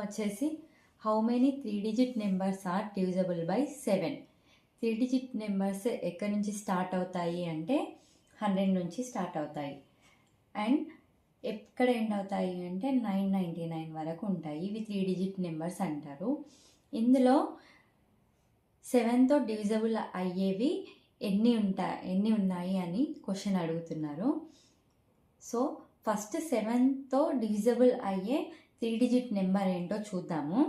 వచ్చేసి how many 3 digit numbers are divisible by 7. 3 digit numbers ఎక్కడి నుంచి స్టార్ట్ అవుతాయి అంటే 100 నుంచి స్టార్ట్ అవుతాయి అండ్ ఎక్కడ ఎండ్ అవుతాయి అంటే 999 వరకు ఉంటాయి. ఇవి 3 digit నెంబర్స్ అంటారు. ఇందులో 7తో డివిజబుల్ అయ్యేవి ఎన్ని ఉన్నాయి అని క్వశ్చన్ అడుగుతున్నారు. సో ఫస్ట్ 7తో డివిజబుల్ అయ్యే 3 digit నెంబర్ ఏంటో చూద్దాము.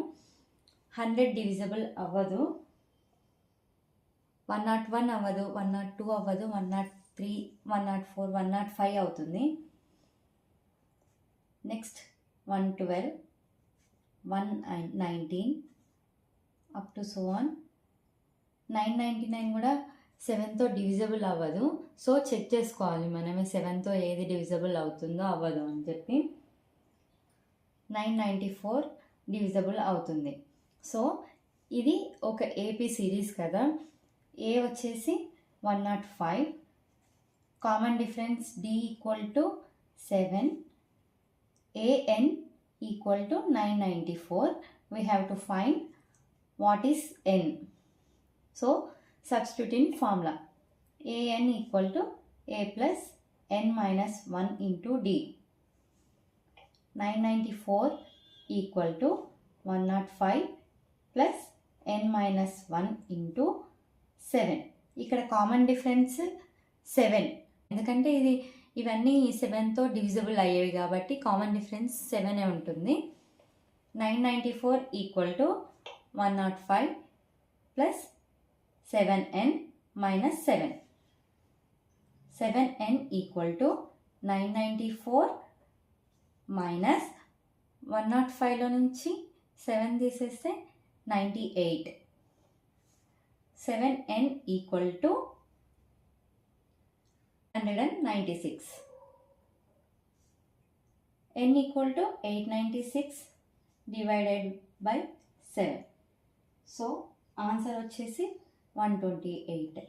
100 డివిజబుల్ అవ్వదు, 101 అవ్వదు, 102 అవ్వదు, 103, 104, 105 అవుతుంది. Next 112, 119 up to so on. 999 కూడా 7తో డివిజబుల్ అవ్వదు. సో చెక్ చేసుకోవాలి మనమే 7తో ఏది డివిజబుల్ అవుతుందో అవ్వదు అని చెప్పి. 994 డివిజబుల్ అవుతుంది. సో ఇది ఒక ఏపీ సిరీస్ కదా. ఏ వచ్చేసి 105, common difference d equal to 7, a n equal to 994. We have to find what is n. So substitute in formula. an equal to a plus n minus 1 into d. 994 equal to 105 plus n minus 1 into 7. ఇక్కడ common difference 7, ఎందుకంటే ఇవన్నీ 7తో divisible అయ్యేవి కాబట్టి common difference 7 ఉంటుంది. 994 equal to 105 plus 7n minus 7. 7n equal to 994 minus 105లో నుంచి 7 తీసేస్తే 98. 7n equal to 196. n equal to 896 divided by 7. So answer వచ్చేసి 128.